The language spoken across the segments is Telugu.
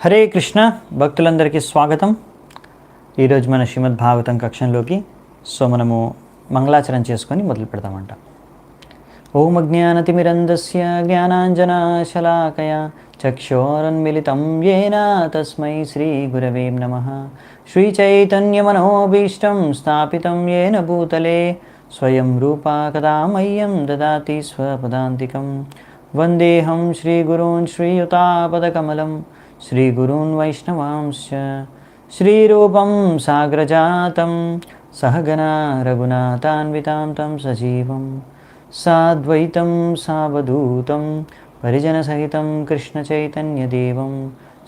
హరే కృష్ణ భక్తులందరికీ స్వాగతం. ఈరోజు మన శ్రీమద్ భాగవతం కక్షంలోకి మనము మంగళాచరణ చేసుకొని మొదలు పెడతామంట. ఓం అజ్ఞానతిమిరంధస్య జ్ఞానాంజనశలాకయ చక్షోరన్మిళితం యేన తస్మై శ్రీ గురవే నమః. శ్రీచైతన్యమనోభీష్టం స్థాపితం యేన భూతలే స్వయం రూపా కదా మह्यं దదాతి స్వపదాంతికం. వందేహం శ్రీగురూన్ శ్రీయుతాపదకమలం శ్రీగురూన్ వైష్ణవాంశ్చ శ్రీరూపం సాగ్రజాతం సహగణా రఘునాథాన్వితాం తం సజీవం సాద్వైతం సావధూతం పరిజనసహితం కృష్ణచైతన్యదేవం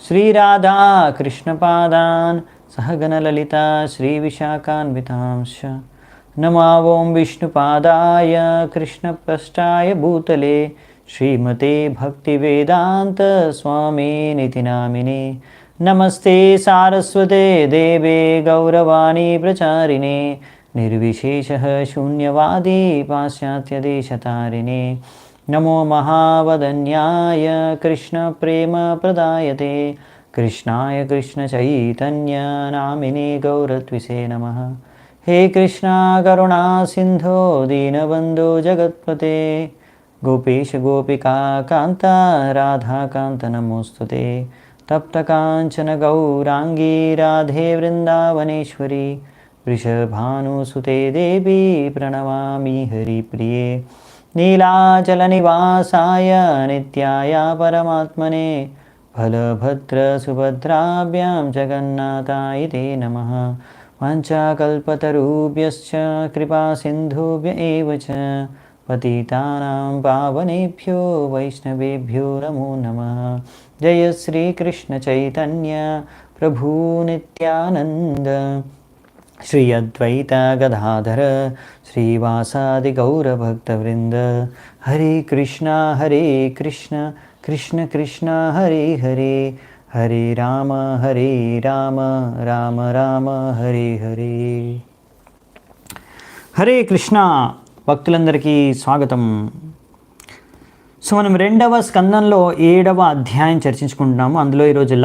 శ్రీరాధా కృష్ణపాదాన్ సహగణలలితా శ్రీవిశాఖాన్వితాంశ్చ నమో ఓం విష్ణుపాదాయ కృష్ణప్రష్టాయ భూతలే శ్రీమతే భక్తివేదాంత స్వామినితి నామినే. నమస్తే సారస్వతే దేవే గౌరవాణి ప్రచారిణే నిర్విశేషః శూన్యవాది పాశ్చాత్యదేశతారిణే. నమో మహావదన్యాయ కృష్ణ ప్రేమ ప్రదాయతే కృష్ణాయ కృష్ణ చైతన్య నామినే గౌరత్విసే నమః. హే కృష్ణ కరుణా సింధో దీనబంధో జగత్పతే గోపేశ గోపికా కాంత రాధాకాంత నమోస్తుతే. తప్త కాంచన గౌరాంగీ రాధే వృందావనేశ్వరి వృషభానుసుతే దేవి ప్రణమామి హరిప్రియే. నీలాచల నివాసాయ నిత్యాయ పరమాత్మనే బలభద్ర సుభద్రాభ్యాం జగన్నాథాయ తే నమః. వాంఛాకల్పతరుభ్యశ్చ కృపా సింధుభ్య ఏవ చ పతితానాం పావనేభ్యో వైష్ణవేభ్యో నమో నమః. జయ శ్రీ కృష్ణ చైతన్య ప్రభు నిత్యానంద శ్రీ అద్వైత గదాధర శ్రీవాసాది గౌరభక్తవృంద. హరే కృష్ణ కృష్ణ కృష్ణ హరే హరే హరే రామ రామ రామ హరే హరే. హరే కృష్ణ భక్తులందరికీ స్వాగతం. మనం 2వ స్కందంలో 7వ అధ్యాయం చర్చించుకుంటున్నాము. అందులో ఈరోజు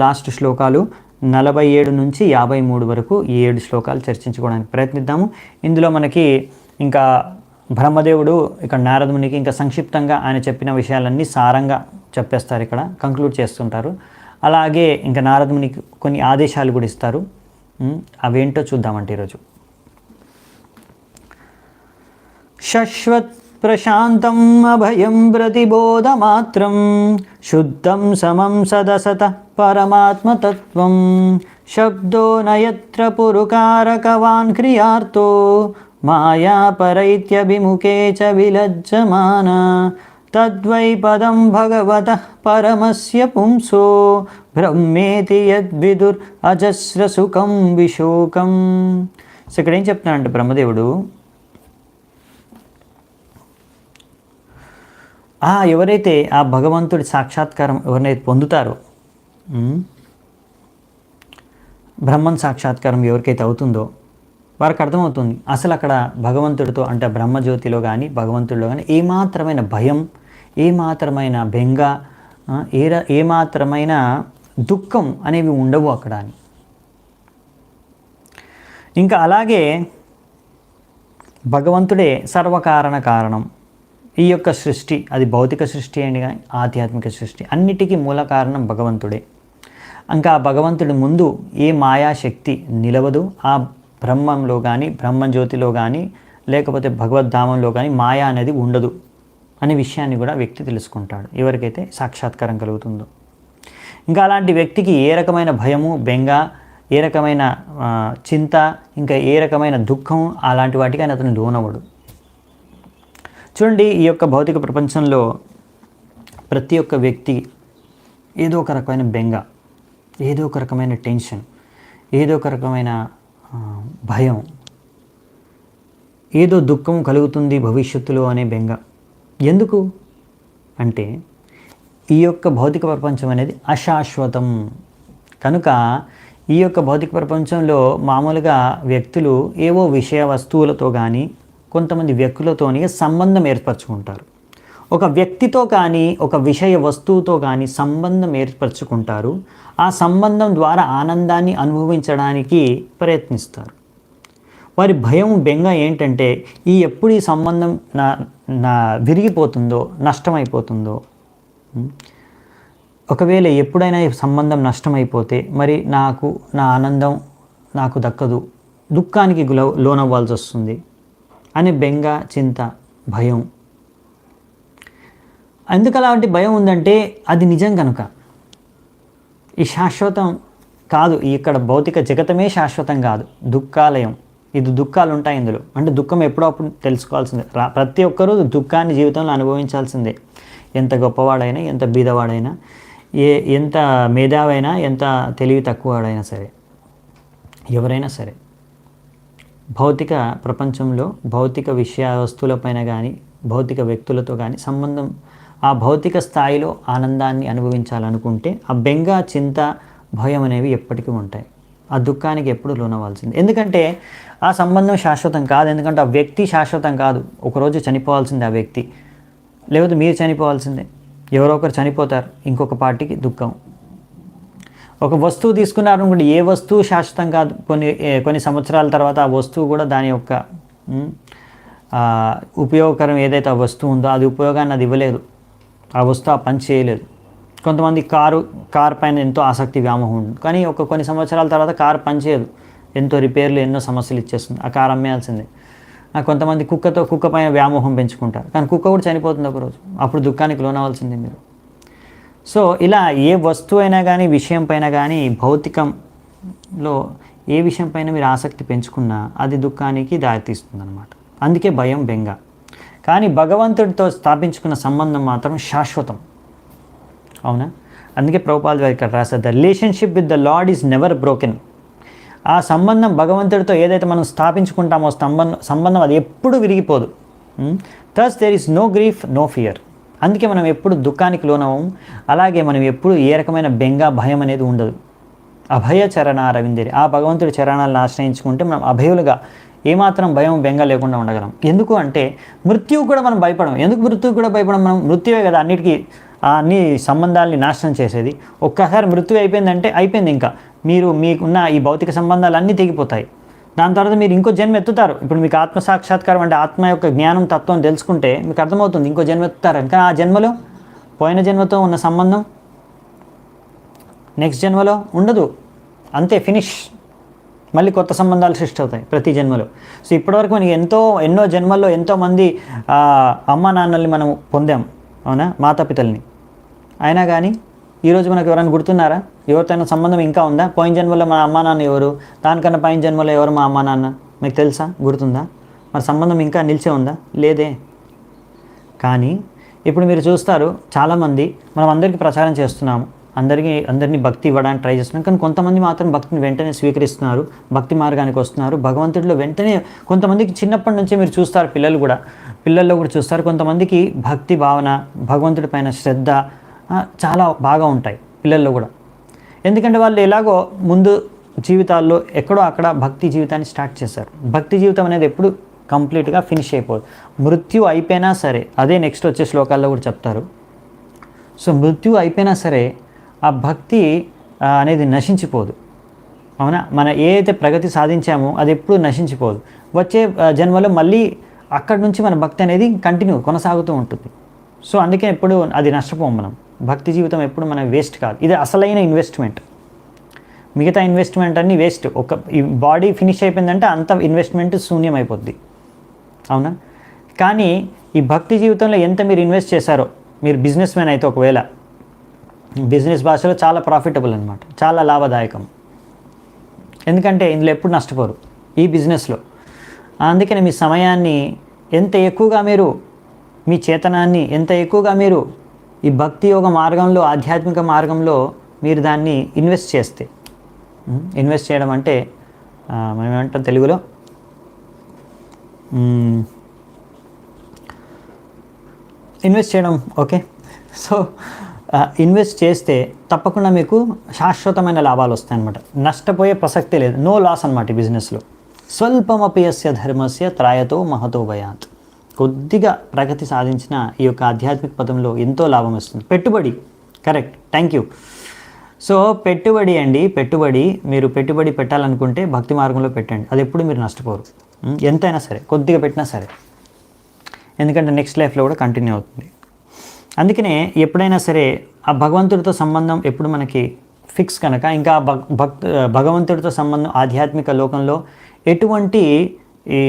లాస్ట్ శ్లోకాలు 47 నుంచి 53 వరకు 7 శ్లోకాలు చర్చించుకోవడానికి ప్రయత్నిద్దాము. ఇందులో మనకి ఇంకా బ్రహ్మదేవుడు ఇక్కడ నారదమునికి ఇంకా సంక్షిప్తంగా ఆయన చెప్పిన విషయాలన్నీ సారంగా చెప్పేస్తారు, ఇక్కడ కంక్లూడ్ చేస్తుంటారు. అలాగే ఇంకా నారదమునికి కొన్ని ఆదేశాలు కూడా ఇస్తారు. అవేంటో చూద్దామంటే ఈరోజు. శశ్వత్ ప్రశాంతం అభయం ప్రతిబోధమాత్రం శుద్ధం సమం సదసత పరమాత్మతత్వం శబ్దో నయత్ర పురుకారకవాన్ క్రియార్థో మాయా పరైత్యభిముఖే చ విలజ్జమాన తద్వై పదం భగవతః పరమస్య పుంసో బ్రహ్మేతి యద్విదుర్ అజస్ర సుఖం విశోకం. సో ఇక్కడ ఏం చెప్తున్నాడంటే బ్రహ్మదేవుడు, ఎవరైతే ఆ భగవంతుడి సాక్షాత్కారం ఎవరినైతే పొందుతారో, బ్రహ్మన్ సాక్షాత్కారం ఎవరికైతే అవుతుందో వారికి అర్థమవుతుంది అసలు అక్కడ భగవంతుడితో అంటే బ్రహ్మజ్యోతిలో కానీ భగవంతుడిలో కానీ ఏమాత్రమైన భయం, ఏమాత్రమైన బెంగ, ఏమాత్రమైన దుఃఖం అనేవి ఉండవు అక్కడ అని. ఇంకా అలాగే భగవంతుడే సర్వకారణ కారణం. ఈ యొక్క సృష్టి, అది భౌతిక సృష్టి అని కానీ ఆధ్యాత్మిక సృష్టి, అన్నిటికీ మూల కారణం భగవంతుడే. ఇంకా ఆ భగవంతుడి ముందు ఏ మాయాశక్తి నిలవదు. ఆ బ్రహ్మంలో కానీ బ్రహ్మజ్యోతిలో కానీ లేకపోతే భగవద్ధామంలో కానీ మాయా అనేది ఉండదు అనే విషయాన్ని కూడా వ్యక్తి తెలుసుకుంటాడు ఎవరికైతే సాక్షాత్కారం కలుగుతుందో. ఇంకా అలాంటి వ్యక్తికి ఏ రకమైన భయము, బెంగ, ఏ రకమైన చింత, ఇంకా ఏ రకమైన దుఃఖం అలాంటి వాటికి ఆయన అతను లోనవడు. చూడండి, ఈ యొక్క భౌతిక ప్రపంచంలో ప్రతి ఒక్క వ్యక్తి ఏదో ఒక రకమైన బెంగ, ఏదో ఒక రకమైన టెన్షన్, ఏదో ఒక రకమైన భయం, ఏదో దుఃఖం కలుగుతుంది భవిష్యత్తులో అనే బెంగ. ఎందుకు అంటే ఈ యొక్క భౌతిక ప్రపంచం అనేది అశాశ్వతం కనుక ఈ యొక్క భౌతిక ప్రపంచంలో మామూలుగా వ్యక్తులు ఏవో విషయ వస్తువులతో కానీ కొంతమంది వ్యక్తులతోని సంబంధం ఏర్పరచుకుంటారు. ఒక వ్యక్తితో కానీ ఒక విషయ వస్తువుతో కానీ సంబంధం ఏర్పరచుకుంటారు. ఆ సంబంధం ద్వారా ఆనందాన్ని అనుభవించడానికి ప్రయత్నిస్తారు. వారి భయం బెంగ ఏంటంటే ఎప్పుడు ఈ సంబంధం నా విరిగిపోతుందో, నష్టమైపోతుందో, ఒకవేళ ఎప్పుడైనా ఈ సంబంధం నష్టమైపోతే మరి నా ఆనందం నాకు దక్కదు, దుఃఖానికి లోనవ్వాల్సి వస్తుంది అనే బెంగ, చింత, భయం. ఎందుకు అలాంటి భయం ఉందంటే అది నిజం కనుక. ఈ శాశ్వతం కాదు, ఇక్కడ భౌతిక జగతమే శాశ్వతం కాదు, దుఃఖాలయం. ఇది దుఃఖాలు ఉంటాయి ఇందులో. అంటే దుఃఖం ఎప్పుడో అప్పుడు తెలుసుకోవాల్సిందే. ప్రతి ఒక్కరూ దుఃఖాన్ని జీవితంలో అనుభవించాల్సిందే. ఎంత గొప్పవాడైనా, ఎంత బీదవాడైనా, ఎంత మేధావైనా, ఎంత తెలివి తక్కువవాడైనా సరే, ఎవరైనా సరే, భౌతిక ప్రపంచంలో భౌతిక వస్తువులపైన కానీ, భౌతిక వ్యక్తులతో కానీ సంబంధం, ఆ భౌతిక స్థాయిలో ఆనందాన్ని అనుభవించాలనుకుంటే ఆ బెంగ, చింత, భయం అనేవి ఎప్పటికీ ఉంటాయి. ఆ దుఃఖానికి ఎప్పుడు లోనవ్వాల్సింది. ఎందుకంటే ఆ సంబంధం శాశ్వతం కాదు. ఎందుకంటే ఆ వ్యక్తి శాశ్వతం కాదు. ఒకరోజు చనిపోవాల్సిందే ఆ వ్యక్తి, లేకపోతే మీరు చనిపోవాల్సిందే. ఎవరో ఒకరు చనిపోతారు, ఇంకొక పార్టీకి దుఃఖం. ఒక వస్తువు తీసుకున్నారు అనుకోండి, ఏ వస్తువు శాశ్వతం కాదు. కొన్ని సంవత్సరాల తర్వాత ఆ వస్తువు కూడా దాని యొక్క ఉపయోగకరం ఏదైతే ఆ వస్తువు ఉందో అది ఉపయోగాన్ని అది ఇవ్వలేదు, ఆ వస్తువు ఆ పని చేయలేదు. కొంతమంది కారు పైన ఎంతో ఆసక్తి, వ్యామోహం ఉంటుంది, కానీ కొన్ని సంవత్సరాల తర్వాత కారు పనిచేయదు, ఎంతో రిపేర్లు, ఎన్నో సమస్యలు ఇచ్చేస్తుంది, ఆ కారు అమ్మేయాల్సిందే. కొంతమంది కుక్క పైన వ్యామోహం పెంచుకుంటారు, కానీ కుక్క కూడా చనిపోతుంది ఒకరోజు, అప్పుడు దుఃఖానికి లోనవలసిందే మీరు. సో ఇలా ఏ వస్తువు అయినా కానీ, విషయం పైన కానీ, భౌతికంలో ఏ విషయం పైన మీరు ఆసక్తి పెంచుకున్నా అది దుఃఖానికి దారితీస్తుంది అన్నమాట. అందుకే భయం, బెంగ. కానీ భగవంతుడితో స్థాపించుకున్న సంబంధం మాత్రం శాశ్వతం. అవునా? అందుకే ప్రభుపాద వారు ఇక్కడ రాశారు, the relationship with the lord is never broken. ఆ సంబంధం భగవంతుడితో ఏదైతే మనం స్థాపించుకుంటామో సంబంధం అది ఎప్పుడు విరిగిపోదు. Thus there is no grief, no fear. అందుకే మనం ఎప్పుడు దుఃఖానికి లోనవము. అలాగే మనం ఎప్పుడు ఏ రకమైన బెంగ, భయం అనేది ఉండదు. అభయ చరణ రవిందేరి, ఆ భగవంతుడి చరణాలను ఆశ్రయించుకుంటే మనం అభయులుగా ఏమాత్రం భయం, బెంగ లేకుండా ఉండగలం. ఎందుకు అంటే మృత్యువు కూడా మనం భయపడం. ఎందుకు మృత్యువు కూడా భయపడం? మనం మృత్యువే కదా అన్ని సంబంధాలని నాశనం చేసేది. ఒక్కసారి మృత్యు అయిపోయిందంటే అయిపోయింది. ఇంకా మీకున్న ఈ భౌతిక సంబంధాలు అన్నీ తెగిపోతాయి. దాని తర్వాత మీరు ఇంకో జన్మ ఎత్తుతారు. ఇప్పుడు మీకు ఆత్మ సాక్షాత్కారం అంటే ఆత్మ యొక్క జ్ఞానం, తత్వం తెలుసుకుంటే మీకు అర్థమవుతుంది ఇంకో జన్మ ఎత్తుతారు. ఇంకా ఆ జన్మలో పోయిన జన్మతో ఉన్న సంబంధం నెక్స్ట్ జన్మలో ఉండదు, అంతే, ఫినిష్. మళ్ళీ కొత్త సంబంధాలు సృష్టి అవుతాయి ప్రతి జన్మలో. సో ఇప్పటివరకు మనకి ఎన్నో జన్మల్లో ఎంతోమంది అమ్మ నాన్నల్ని మనం పొందాం, అవునా, మాతాపితల్ని. అయినా కానీ ఈరోజు మనకు ఎవరైనా గుర్తున్నారా? ఎవరితోనైనా సంబంధం ఇంకా ఉందా? పోయిన జన్మలో మా అమ్మా నాన్న ఎవరు, దానికన్నా పైన జన్మలో ఎవరు మా అమ్మా నాన్న, మీకు తెలుసా? గుర్తుందా? మరి సంబంధం ఇంకా నిలిచే ఉందా? లేదే. కానీ ఇప్పుడు మీరు చూస్తారు, చాలామంది మనం అందరికీ ప్రచారం చేస్తున్నాము, అందరినీ భక్తి ఇవ్వడానికి ట్రై చేస్తున్నాం, కానీ కొంతమంది మాత్రం భక్తిని వెంటనే స్వీకరిస్తున్నారు, భక్తి మార్గానికి వస్తున్నారు. భగవంతుడిలో వెంటనే కొంతమందికి చిన్నప్పటి నుంచే మీరు చూస్తారు, పిల్లల్లో కూడా చూస్తారు, కొంతమందికి భక్తి భావన, భగవంతుడి పైన శ్రద్ధ చాలా బాగా ఉంటాయి పిల్లల్లో కూడా. ఎందుకంటే వాళ్ళు ఎలాగో ముందు జీవితాల్లో ఎక్కడో అక్కడ భక్తి జీవితాన్ని స్టార్ట్ చేశారు. భక్తి జీవితం అనేది ఎప్పుడు కంప్లీట్గా ఫినిష్ అయిపోదు. మృత్యు అయిపోయినా సరే, అదే నెక్స్ట్ వచ్చే శ్లోకాల్లో కూడా చెప్తారు. సో మృత్యు అయిపోయినా సరే ఆ భక్తి అనేది నశించిపోదు. అవునా? మనం ఏదైతే ప్రగతి సాధించామో అది ఎప్పుడు నశించిపోదు. వచ్చే జన్మలో మళ్ళీ అక్కడి నుంచి మన భక్తి అనేది కొనసాగుతూ ఉంటుంది. సో అందుకే ఎప్పుడు అది నష్టపోం మనం. భక్తి జీవితం ఎప్పుడు మన వేస్ట్ కాదు. ఇది అసలైన ఇన్వెస్ట్మెంట్. మిగతా ఇన్వెస్ట్మెంట్ అన్నీ వేస్ట్. ఈ బాడీ ఫినిష్ అయిపోయిందంటే అంత ఇన్వెస్ట్మెంట్ శూన్యం అయిపోద్ది. అవునా? కానీ ఈ భక్తి జీవితంలో ఎంత మీరు ఇన్వెస్ట్ చేశారో, మీరు బిజినెస్ మ్యాన్ అయితే ఒకవేళ, బిజినెస్ భాషలో చాలా ప్రాఫిటబుల్ అనమాట, చాలా లాభదాయకం. ఎందుకంటే ఇందులో ఎప్పుడు నష్టపోరు ఈ బిజినెస్లో. అందుకని మీ సమయాన్ని ఎంత ఎక్కువగా మీరు, మీ చేతనాన్ని ఎంత ఎక్కువగా మీరు ఈ భక్తి యోగ మార్గంలో, ఆధ్యాత్మిక మార్గంలో మీరు దాన్ని ఇన్వెస్ట్ చేస్తే, ఇన్వెస్ట్ చేయడం అంటే మనం ఏమంటాం తెలుగులో, ఇన్వెస్ట్ చేయడం. ఓకే, సో ఇన్వెస్ట్ చేస్తే తప్పకుండా మీకు శాశ్వతమైన లాభాలు వస్తాయి అన్నమాట. నష్టపోయే ప్రసక్తే లేదు, నో లాస్ అనమాట ఈ బిజినెస్లో. స్వల్పమపి యస్య ధర్మస్య త్రాయతో మహతో భయాత్. కొద్దిగా ప్రగతి సాధించిన ఈ యొక్క ఆధ్యాత్మిక పదంలో ఎంతో లాభం వస్తుంది. పెట్టుబడి, కరెక్ట్, థ్యాంక్ యూ. సో పెట్టుబడి అండి, పెట్టుబడి మీరు పెట్టుబడి పెట్టాలనుకుంటే భక్తి మార్గంలో పెట్టండి, అది ఎప్పుడు మీరు నష్టపోరు. ఎంతైనా సరే, కొద్దిగా పెట్టినా సరే, ఎందుకంటే నెక్స్ట్ లైఫ్లో కూడా కంటిన్యూ అవుతుంది. అందుకనే ఎప్పుడైనా సరే ఆ భగవంతుడితో సంబంధం ఎప్పుడు మనకి ఫిక్స్ కనుక, ఇంకా భగవంతుడితో సంబంధం ఆధ్యాత్మిక లోకంలో ఎటువంటి ఈ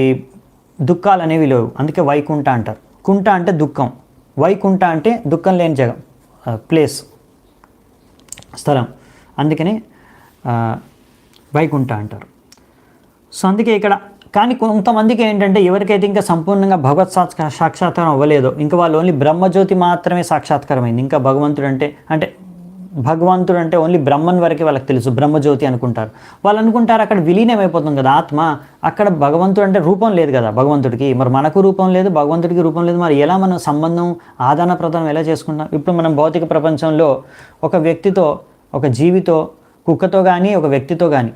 దుఃఖాలు అనేవి లేవు. అందుకే వైకుంఠ అంటారు. కుంఠ అంటే దుఃఖం, వైకుంఠ అంటే దుఃఖం లేని జగం, ప్లేస్, స్థలం. అందుకని వైకుంఠ అంటారు. సో అందుకే ఇక్కడ కానీ కొంతమందికి ఏంటంటే ఎవరికైతే ఇంకా సంపూర్ణంగా భగవత్ సాక్షాత్కారం అవ్వలేదో, ఇంకా వాళ్ళు ఓన్లీ బ్రహ్మజ్యోతి మాత్రమే సాక్షాత్కారమైంది, ఇంకా భగవంతుడు అంటే ఓన్లీ బ్రహ్మన్ వరకే వాళ్ళకి తెలుసు, బ్రహ్మజ్యోతి అనుకుంటారు. వాళ్ళు అనుకుంటారు అక్కడ విలీనం అయిపోతుంది కదా ఆత్మ, అక్కడ భగవంతుడు అంటే రూపం లేదు కదా భగవంతుడికి, మరి మనకు రూపం లేదు, భగవంతుడికి రూపం లేదు, మరి ఎలా మనం సంబంధం ఆదాన ప్రదానం ఎలా చేసుకుంటాం? ఇప్పుడు మనం భౌతిక ప్రపంచంలో ఒక వ్యక్తితో, ఒక జీవితో, కుక్కతో కానీ ఒక వ్యక్తితో కానీ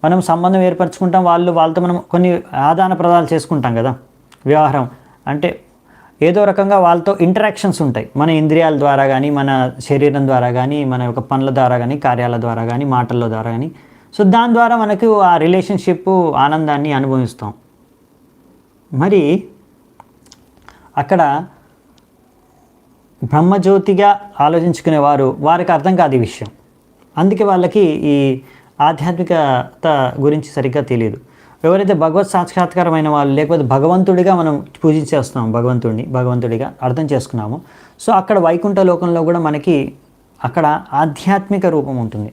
మనం సంబంధం ఏర్పరచుకుంటాం, వాళ్ళతో మనం కొన్ని ఆదాన ప్రదానాలు చేసుకుంటాం కదా, వ్యవహారం అంటే ఏదో రకంగా వాళ్ళతో ఇంటరాక్షన్స్ ఉంటాయి, మన ఇంద్రియాల ద్వారా కానీ, మన శరీరం ద్వారా కానీ, మన యొక్క పనుల ద్వారా కానీ, కార్యాల ద్వారా కానీ, మాటల ద్వారా కానీ. సో దాని ద్వారా మనకు ఆ రిలేషన్షిప్ ఆనందాన్ని అనుభవిస్తాం. మరి అక్కడ బ్రహ్మజ్యోతిగా ఆలోచించుకునేవారు, వారికి అర్థం కాదు ఈ విషయం. అందుకే వాళ్ళకి ఈ ఆధ్యాత్మికత గురించి సరిగ్గా తెలియదు. ఎవరైతే భగవత్ సాక్షాత్కారమైన వాళ్ళు, లేకపోతే భగవంతుడిగా మనం పూజించేస్తున్నాం, భగవంతుడిగా అర్థం చేసుకున్నాము. సో అక్కడ వైకుంఠ లోకంలో కూడా మనకి అక్కడ ఆధ్యాత్మిక రూపం ఉంటుంది.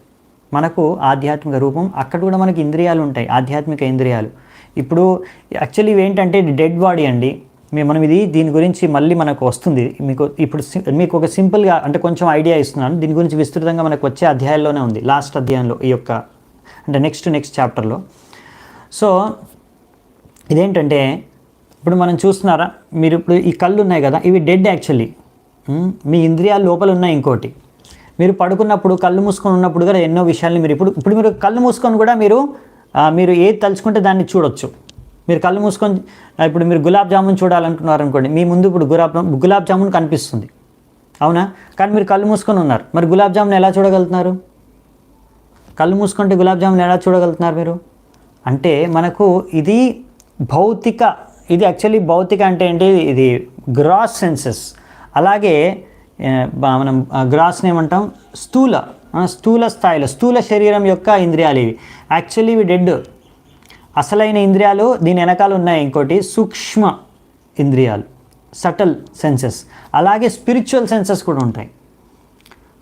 మనకు ఆధ్యాత్మిక రూపం, అక్కడ కూడా మనకి ఇంద్రియాలు ఉంటాయి, ఆధ్యాత్మిక ఇంద్రియాలు. ఇప్పుడు యాక్చువల్లీ ఏంటంటే ఇది డెడ్ బాడీ అండి. మనం దీని గురించి మళ్ళీ మనకు వస్తుంది. మీకు ఒక సింపుల్గా అంటే కొంచెం ఐడియా ఇస్తున్నాను. దీని గురించి విస్తృతంగా మనకు వచ్చే అధ్యాయంలోనే ఉంది, లాస్ట్ అధ్యాయంలో, ఈ యొక్క అంటే నెక్స్ట్ చాప్టర్లో. సో ఇదేంటంటే ఇప్పుడు మనం చూస్తున్నారా, మీరు ఇప్పుడు ఈ కళ్ళు ఉన్నాయి కదా, ఇవి డెడ్ యాక్చువల్లీ. మీ ఇంద్రియాలు లోపల ఉన్నాయి. ఇంకోటి, మీరు పడుకున్నప్పుడు కళ్ళు మూసుకొని ఉన్నప్పుడు కూడా ఎన్నో విషయాల్ని మీరు ఇప్పుడు మీరు కళ్ళు మూసుకొని కూడా మీరు ఏది తలుచుకుంటే దాన్ని చూడొచ్చు. మీరు కళ్ళు మూసుకొని ఇప్పుడు మీరు గులాబ్ జామున్ చూడాలనుకున్నారనుకోండి, మీ ముందు ఇప్పుడు గులాబ్ జామున్ కనిపిస్తుంది, అవునా? కానీ మీరు కళ్ళు మూసుకొని ఉన్నారు, మరి గులాబ్ జామున్ ఎలా చూడగలుగుతున్నారు? కళ్ళు మూసుకుంటే గులాబ్ జామున్ ఎలా చూడగలుగుతున్నారు మీరు? అంటే మనకు ఇది భౌతిక, ఇది యాక్చువల్లీ భౌతిక అంటే ఏంటి, ఇది గ్రాస్ సెన్సెస్. అలాగే మనం గ్రాస్ని ఏమంటాం, స్థూల స్థాయిలో, స్థూల శరీరం యొక్క ఇంద్రియాలు ఇవి. యాక్చువల్లీ ఇవి డెడ్. అసలైన ఇంద్రియాలు దీని వెనకాల ఉన్నాయి. ఇంకోటి సూక్ష్మ ఇంద్రియాలు, సటల్ సెన్సెస్, అలాగే స్పిరిచువల్ సెన్సెస్ కూడా ఉంటాయి.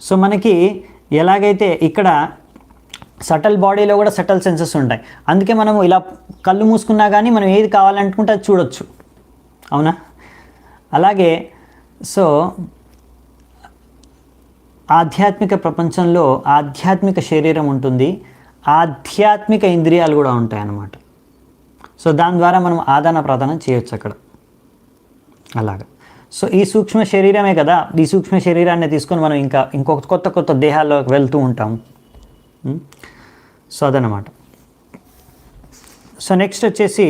సో మనకి ఎలాగైతే ఇక్కడ సటల్ బాడీలో కూడా సటల్ సెన్సెస్ ఉంటాయి. అందుకే మనము ఇలా కళ్ళు మూసుకున్నా కానీ మనం ఏది కావాలనుకుంటే అది చూడొచ్చు, అవునా? అలాగే సో ఆధ్యాత్మిక ప్రపంచంలో ఆధ్యాత్మిక శరీరం ఉంటుంది, ఆధ్యాత్మిక ఇంద్రియాలు కూడా ఉంటాయి అన్నమాట. సో దాని ద్వారా మనం ఆదాన ప్రదానం చేయొచ్చు అక్కడ, అలాగా. సో ఈ సూక్ష్మ శరీరమే కదా, ఈ సూక్ష్మ శరీరాన్ని తీసుకొని మనం ఇంకొక కొత్త దేహాల్లోకి వెళ్తూ ఉంటాం. సో అదనమాట. సో నెక్స్ట్ వచ్చేసి,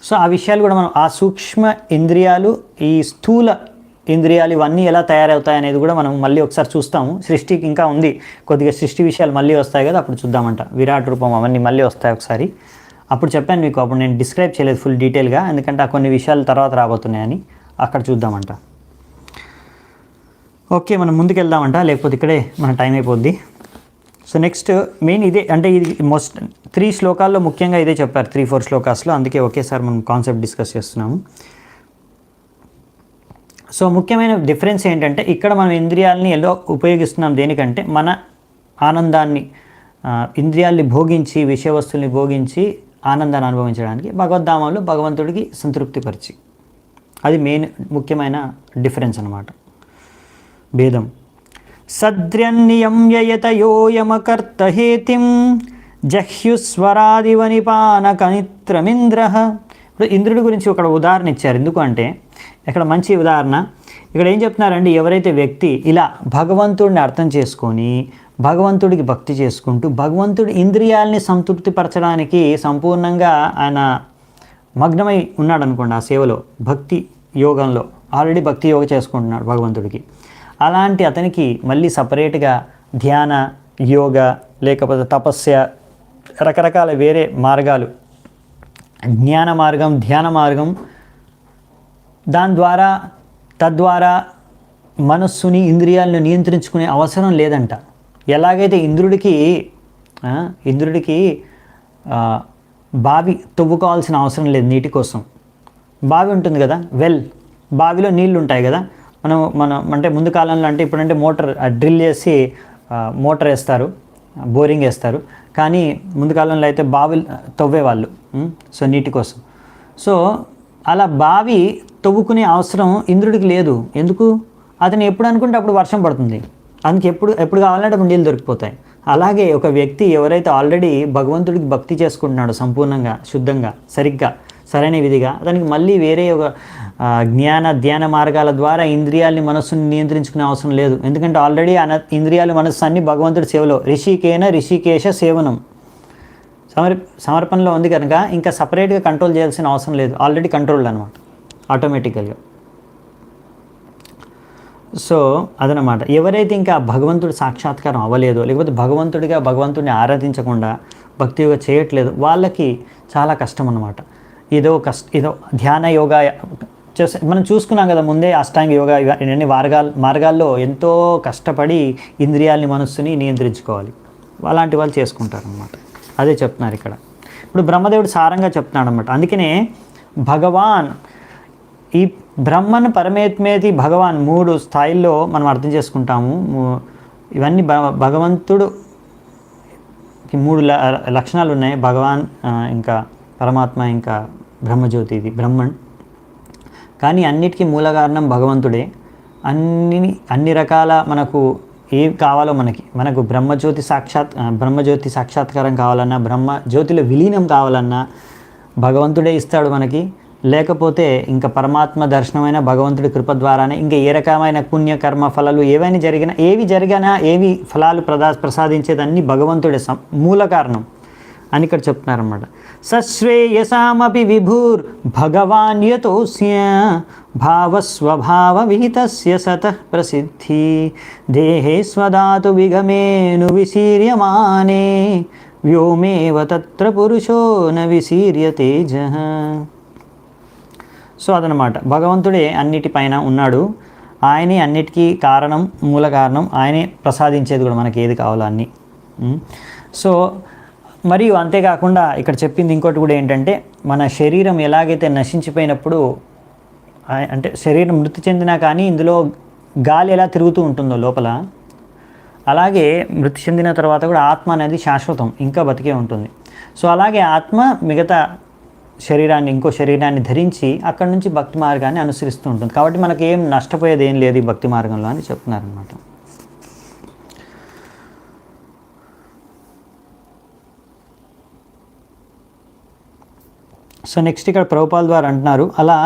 సో ఆ విషయాలు కూడా మనం, ఆ సూక్ష్మ ఇంద్రియాలు, ఈ స్థూల ఇంద్రియాలు, ఇవన్నీ ఎలా తయారవుతాయి అనేది కూడా మనం మళ్ళీ ఒకసారి చూస్తాము. సృష్టికి ఇంకా ఉంది కొద్దిగా, సృష్టి విషయాలు మళ్ళీ వస్తాయి కదా, అప్పుడు చూద్దామంట. విరాట్ రూపం అవన్నీ మళ్ళీ వస్తాయి ఒకసారి. అప్పుడు చెప్పాను మీకు, అప్పుడు నేను డిస్క్రైబ్ చేయలేదు ఫుల్ డీటెయిల్గా, ఎందుకంటే ఆ కొన్ని విషయాలు తర్వాత రాబోతున్నాయని. అక్కడ చూద్దామంట. ఓకే, మనం ముందుకు వెళ్దామంట, లేకపోతే ఇక్కడే మన టైం అయిపోద్ది. సో నెక్స్ట్ మెయిన్ ఇదే, అంటే ఇది మోస్ట్ 3 శ్లోకాల్లో ముఖ్యంగా ఇదే చెప్పారు, 3-4 శ్లోకాస్లో. అందుకే ఒకేసారి మనం కాన్సెప్ట్ డిస్కస్ చేస్తున్నాము. సో ముఖ్యమైన డిఫరెన్స్ ఏంటంటే, ఇక్కడ మనం ఇంద్రియాలని ఎలా ఉపయోగిస్తున్నాం దేనికంటే, మన ఆనందాన్ని, ఇంద్రియాల్ని భోగించి, విషయ వస్తువుల్ని భోగించి ఆనందాన్ని అనుభవించడానికి, భగవద్ధామంలో భగవంతుడికి సంతృప్తిపరిచి. అది మెయిన్ ముఖ్యమైన డిఫరెన్స్ అన్నమాట, భేదం. సద్ర్యన్నియమ్యయతయోయమకర్తహేతిం జహ్యుస్వరాదివనిపానకనిత్రమింద్ర. ఇప్పుడు ఇంద్రుడి గురించి ఒక ఉదాహరణ ఇచ్చారు. ఎందుకు అంటే ఇక్కడ మంచి ఉదాహరణ. ఇక్కడ ఏం చెప్తున్నారండి, ఎవరైతే వ్యక్తి ఇలా భగవంతుడిని అర్థం చేసుకొని భగవంతుడికి భక్తి చేసుకుంటూ భగవంతుడి ఇంద్రియాలని సంతృప్తిపరచడానికి సంపూర్ణంగా ఆయన మగ్నమై ఉన్నాడు అనుకోండి ఆ సేవలో, భక్తి యోగంలో ఆల్రెడీ భక్తి యోగ చేసుకుంటున్నాడు భగవంతుడికి, అలాంటి అతనికి మళ్ళీ సపరేట్గా ధ్యాన యోగ లేకపోతే తపస్య రకరకాల వేరే మార్గాలు, జ్ఞాన మార్గం, ధ్యాన మార్గం, తద్వారా మనస్సుని ఇంద్రియాలను నియంత్రించుకునే అవసరం లేదంట. ఎలాగైతే ఇంద్రుడికి బావి తవ్వుకోవాల్సిన అవసరం లేదు నీటి కోసం. బావి ఉంటుంది కదా, బావిలో నీళ్ళు ఉంటాయి కదా, మనం అంటే ముందు కాలంలో అంటే ఇప్పుడంటే మోటార్ డ్రిల్ చేసి మోటార్ వేస్తారు, బోరింగ్ వేస్తారు. కానీ ముందు కాలంలో అయితే బావిలు తవ్వేవాళ్ళు, సో నీటి కోసం. సో అలా బావి తవ్వుకునే అవసరం ఇంద్రుడికి లేదు. ఎందుకు? అతను ఎప్పుడు అనుకుంటే అప్పుడు వర్షం పడుతుంది, అందుకే ఎప్పుడు కావాలంటే అప్పుడు నీళ్ళు దొరికిపోతాయి. అలాగే ఒక వ్యక్తి ఎవరైతే ఆల్రెడీ భగవంతుడికి భక్తి చేసుకుంటున్నాడో సంపూర్ణంగా, శుద్ధంగా, సరైన విధిగా, అతనికి మళ్ళీ వేరే ఒక జ్ఞాన ధ్యాన మార్గాల ద్వారా ఇంద్రియాలని మనస్సుని నియంత్రించుకునే అవసరం లేదు. ఎందుకంటే ఆల్రెడీ ఇంద్రియాలు మనస్సు అన్ని భగవంతుడి సేవలో, రిషికేశ సేవనం సమర్పణలో ఉంది కనుక ఇంకా సపరేట్గా కంట్రోల్ చేయాల్సిన అవసరం లేదు, ఆల్రెడీ కంట్రోల్డ్ అనమాట ఆటోమేటికల్గా. సో అదనమాట. ఎవరైతే ఇంకా భగవంతుడి సాక్షాత్కారం అవ్వలేదో, లేకపోతే భగవంతుడిని ఆరాధించకుండా భక్తిగా చేయట్లేదు, వాళ్ళకి చాలా కష్టం అన్నమాట. ఏదో ధ్యాన యోగా చేస్తే మనం చూసుకున్నాం కదా ముందే, అష్టాంగ యోగా ఇవన్నీ మార్గాల్లో ఎంతో కష్టపడి ఇంద్రియాలని మనస్సుని నియంత్రించుకోవాలి. అలాంటి వాళ్ళు చేసుకుంటారనమాట. అదే చెప్తున్నారు ఇక్కడ. ఇప్పుడు బ్రహ్మదేవుడు సారంగా చెప్తున్నాడు అనమాట. అందుకనే భగవాన్, ఈ బ్రహ్మన్ పరమేత్మేతి భగవాన్ 3 స్థాయిల్లో మనం అర్థం చేసుకుంటాము. ఇవన్నీ భగవంతుడుకి 3 లక్షణాలు ఉన్నాయి. భగవాన్, ఇంకా పరమాత్మ, ఇంకా బ్రహ్మజ్యోతి, ఇది బ్రహ్మన్. కానీ అన్నిటికీ మూల కారణం భగవంతుడే. అన్ని రకాల మనకు ఏం కావాలో మనకు బ్రహ్మజ్యోతి సాక్షాత్కారం కావాలన్నా, బ్రహ్మజ్యోతిలో విలీనం కావాలన్నా భగవంతుడే ఇస్తాడు మనకి. లేకపోతే ఇంకా పరమాత్మ దర్శనమైన భగవంతుడి కృప ద్వారానే, ఇంకా ఏ రకమైన పుణ్యకర్మ ఫలాలు ఏవి జరిగినా ఏవి ఫలాలు ప్రసాదించేదన్నీ భగవంతుడే మూల కారణం అని ఇక్కడ చెప్తున్నారన్నమాట. సశ్రేయసామపి విభూర్ భగవాన్ యతోస్య భావస్వభావ విహితస్య సతః ప్రసిద్ధి దేహే స్వదాతు విగమేను విశీర్యమానే వ్యోమేవ తత్ర పురుషో న విశీర్యతేజః. సో అదనమాట, భగవంతుడే అన్నిటిపైన ఉన్నాడు, ఆయనే అన్నిటికీ కారణం, మూల కారణం, ఆయనే ప్రసాదించేది కూడా మనకి ఏది కావాలో అన్నీ. సో మరియు అంతేకాకుండా ఇక్కడ చెప్పింది ఇంకోటి కూడా ఏంటంటే, మన శరీరం ఎలాగైతే నశించిపోయినప్పుడు, అంటే శరీరం మృతి చెందినా కానీ ఇందులో గాలి ఎలా తిరుగుతూ ఉంటుందో లోపల, అలాగే మృతి చెందిన తర్వాత కూడా ఆత్మ అనేది శాశ్వతం, ఇంకా బతికే ఉంటుంది. సో అలాగే ఆత్మ మిగతా ఇంకో శరీరాన్ని ధరించి అక్కడి నుంచి భక్తి మార్గాన్ని అనుసరిస్తూ ఉంటుంది. కాబట్టి మనకి ఏం నష్టపోయేది ఏం లేదు ఈ భక్తి మార్గంలో అని చెప్తున్నారనమాట. సో నెక్స్ట్ ఇక్కడ ప్రభుపాల్ ద్వారా అంటున్నారు, అలా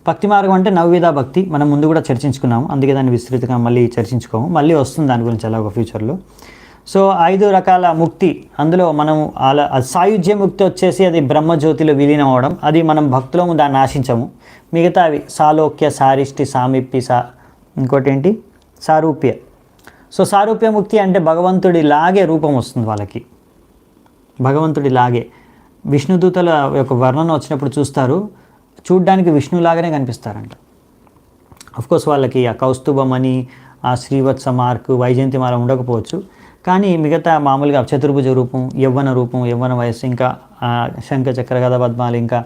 భక్తి మార్గం అంటే నవవిధ భక్తి మనం ముందు కూడా చర్చించుకున్నాము, అందుకే దాన్ని విస్తృతంగా మళ్ళీ చర్చించుకోము, మళ్ళీ వస్తుంది దాని గురించి అలా ఒక ఫ్యూచర్లో. సో 5 రకాల ముక్తి, అందులో మనం సాయుధ్య ముక్తి వచ్చేసి అది బ్రహ్మజ్యోతిలో విలీనం అవడం, అది మనం భక్తిలో దాన్ని ఆశించము. మిగతావి సాలోక్య, సారిష్టి, సామీప్య, ఇంకోటి ఏంటి సారూప్య. సో సారూప్య ముక్తి అంటే భగవంతుడిలాగే రూపం వస్తుంది వాళ్ళకి, భగవంతుడిలాగే. విష్ణుదూతల యొక్క వర్ణన వచ్చినప్పుడు చూడ్డానికి విష్ణులాగానే కనిపిస్తారంట. అఫ్కోర్స్ వాళ్ళకి ఆ కౌస్తుభమని, ఆ శ్రీవత్స మార్కు, వైజయంతిమాల ఉండకపోవచ్చు, కానీ మిగతా మామూలుగా చతుర్భుజ రూపం, యవ్వన వయస్సు, ఇంకా శంఖ చక్ర గద పద్మాలు, ఇంకా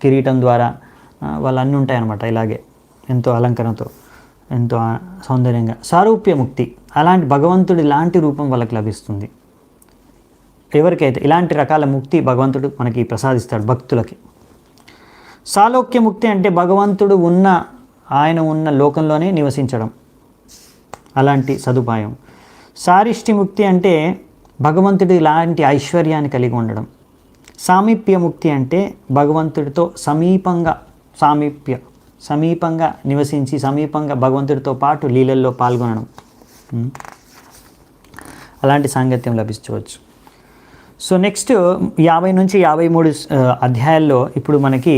కిరీటం ద్వారా వాళ్ళు అన్నీ ఉంటాయన్నమాట. ఇలాగే ఎంతో అలంకరణతో, ఎంతో సౌందర్యంగా సారూప్య ముక్తి, అలాంటి భగవంతుడి లాంటి రూపం వాళ్ళకి లభిస్తుంది. ఎవరికైతే ఇలాంటి రకాల ముక్తి భగవంతుడు మనకి ప్రసాదిస్తాడు భక్తులకి. సాలోక్య ముక్తి అంటే భగవంతుడు ఆయన ఉన్న లోకంలోనే నివసించడం, అలాంటి సదుపాయం. సారిష్టి ముక్తి అంటే భగవంతుడి లాంటి ఐశ్వర్యాన్ని కలిగి ఉండడం. సామీప్య ముక్తి అంటే భగవంతుడితో సమీపంగా నివసించి సమీపంగా భగవంతుడితో పాటు లీలల్లో పాల్గొనడం, అలాంటి సాంగత్యం లభించవచ్చు. సో నెక్స్ట్ 50 నుంచి 53 అధ్యాయాల్లో ఇప్పుడు మనకి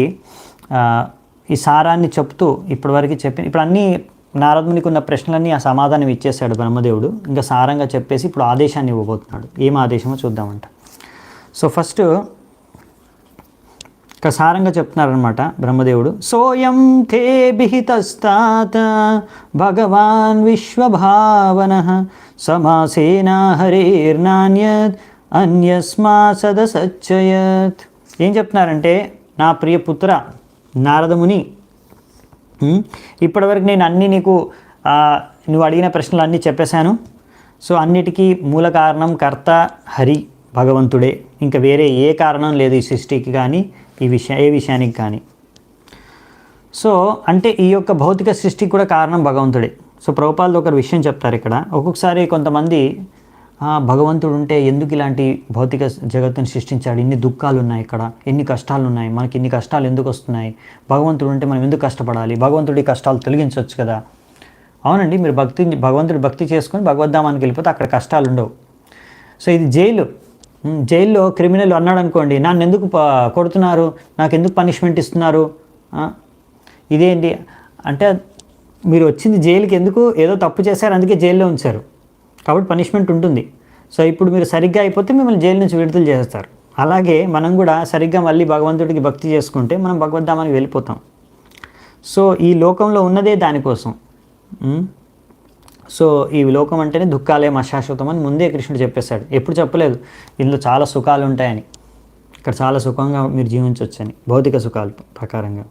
ఈ సారాన్ని చెప్తూ ఇప్పటివరకు ఇప్పుడు అన్నీ నారదునికి ఉన్న ప్రశ్నలన్నీ ఆ సమాధానం ఇచ్చేశాడు బ్రహ్మదేవుడు. ఇంకా సారంగా చెప్పేసి ఇప్పుడు ఆదేశాన్ని ఇవ్వబోతున్నాడు. ఏం ఆదేశమో చూద్దామంట. సో ఫస్ట్ ఇక సారంగా చెప్తున్నారనమాట బ్రహ్మదేవుడు. సోయం తే బిహితస్తాత భగవాన్ విశ్వభావన సమాసేన హరేర్నాన్యత్ అన్యస్మా సదసచ్చయత్. ఏం చెప్తున్నారంటే, నా ప్రియ పుత్ర నారదముని, ఇప్పటివరకు నేను అన్నీ నీకు నువ్వు అడిగిన ప్రశ్నలు అన్నీ చెప్పేశాను. సో అన్నిటికీ మూల కారణం కర్త హరి భగవంతుడే, ఇంకా వేరే ఏ కారణం లేదు ఈ సృష్టికి కానీ ఏ విషయానికి కానీ. సో అంటే ఈ యొక్క భౌతిక సృష్టికి కూడా కారణం భగవంతుడే. సో ప్రభుపాదులు ఒక విషయం చెప్తారు ఇక్కడ. ఒక్కొక్కసారి కొంతమంది భగవంతుడు ఉంటే ఎందుకు ఇలాంటి భౌతిక జగత్తుని సృష్టించాడు, ఇన్ని దుఃఖాలు ఉన్నాయి, ఇక్కడ ఎన్ని కష్టాలు ఉన్నాయి, మనకి ఇన్ని కష్టాలు ఎందుకు వస్తున్నాయి, భగవంతుడు ఉంటే మనం ఎందుకు కష్టపడాలి, భగవంతుడి కష్టాలు తొలగించవచ్చు కదా. అవునండి, మీరు భగవంతుడి భక్తి చేసుకొని భగవద్ధామానికి వెళ్ళిపోతే అక్కడ కష్టాలు ఉండవు. సో ఇది జైల్లో క్రిమినల్ అన్నాడు అనుకోండి, నన్ను ఎందుకు కొడుతున్నారు, నాకు ఎందుకు పనిష్మెంట్ ఇస్తున్నారు, ఇదేంటి అంటే మీరు వచ్చింది జైలుకి ఎందుకు, ఏదో తప్పు చేశారు అందుకే జైల్లో ఉంచారు కాబట్టి పనిష్మెంట్ ఉంటుంది. సో ఇప్పుడు మీరు సరిగ్గా అయిపోతే మిమ్మల్ని జైలు నుంచి విడుదల చేస్తారు. అలాగే మనం కూడా సరిగ్గా మళ్ళీ భగవంతుడికి భక్తి చేసుకుంటే మనం భగవద్ధామానికి వెళ్ళిపోతాం. సో ఈ లోకంలో ఉన్నదే దానికోసం. సో ఈ లోకం అంటేనే దుఃఖాలేం అశాశ్వతం అని ముందే కృష్ణుడు చెప్పేశాడు. ఎప్పుడు చెప్పలేదు ఇందులో చాలా సుఖాలు ఉంటాయని, ఇక్కడ చాలా సుఖంగా మీరు జీవించవచ్చని, భౌతిక సుఖాల ప్రకారంగా.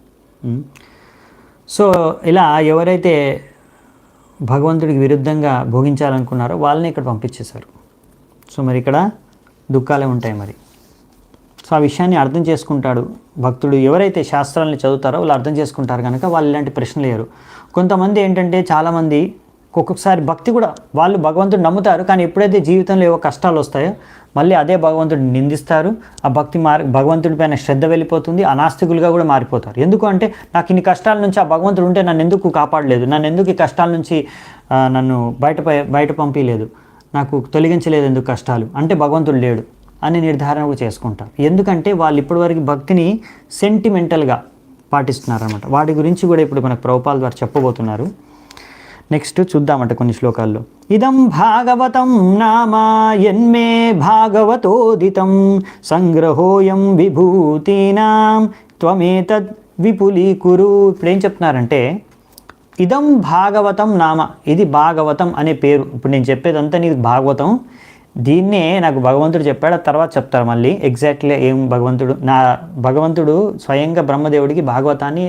సో ఇలా ఎవరైతే భగవంతుడికి విరుద్ధంగా భోగించాలనుకున్నారో వాళ్ళని ఇక్కడ పంపించేశారు. సో మరి ఇక్కడ దుఃఖాలే ఉంటాయి మరి. సో ఆ విషయాన్ని అర్థం చేసుకుంటాడు భక్తుడు. ఎవరైతే శాస్త్రాలని చదువుతారో వాళ్ళు అర్థం చేసుకుంటారు కనుక వాళ్ళు ఇలాంటి ప్రశ్నలు లేరు. కొంతమంది ఏంటంటే చాలామంది ఒక్కొక్కసారి భక్తి కూడా వాళ్ళు భగవంతుడు నమ్ముతారు, కానీ ఎప్పుడైతే జీవితంలో ఏవో కష్టాలు వస్తాయో మళ్ళీ అదే భగవంతుడిని నిందిస్తారు. ఆ భక్తి భగవంతుడి పైన శ్రద్ధ వెళ్ళిపోతుంది, అనాస్తికులుగా కూడా మారిపోతారు. ఎందుకు అంటే నాకు ఇన్ని కష్టాల నుంచి ఆ భగవంతుడు ఉంటే నన్ను ఎందుకు కాపాడలేదు, నన్ను ఎందుకు ఈ కష్టాల నుంచి నన్ను బయట పంపించలేదు, నాకు తొలగించలేదు ఎందుకు కష్టాలు, అంటే భగవంతుడు లేడు అని నిర్ధారణ కూడా చేసుకుంటారు. ఎందుకంటే వాళ్ళు ఇప్పటివరకు భక్తిని సెంటిమెంటల్గా పాటిస్తున్నారన్నమాట. వాటి గురించి కూడా ఇప్పుడు మనకు ప్రభుపాల్ ద్వారా చెప్పబోతున్నారు. నెక్స్ట్ చూద్దామంట కొన్ని శ్లోకాల్లో. ఇదం భాగవతం నామ యన్మే భాగవతోదితం సంగ్రహోయం విభూతీనాం త్వమేతద్ విపులీకురు. ఇప్పుడు ఏం చెప్తున్నారంటే, ఇదం భాగవతం నామ, ఇది భాగవతం అనే పేరు. ఇప్పుడు నేను చెప్పేదంతా నీకు భాగవతం, దీన్నే నాకు భగవంతుడు చెప్పాడు, తర్వాత చెప్తారు మళ్ళీ ఎగ్జాక్ట్లీ ఏం భగవంతుడు స్వయంగా బ్రహ్మదేవుడికి భాగవతాన్ని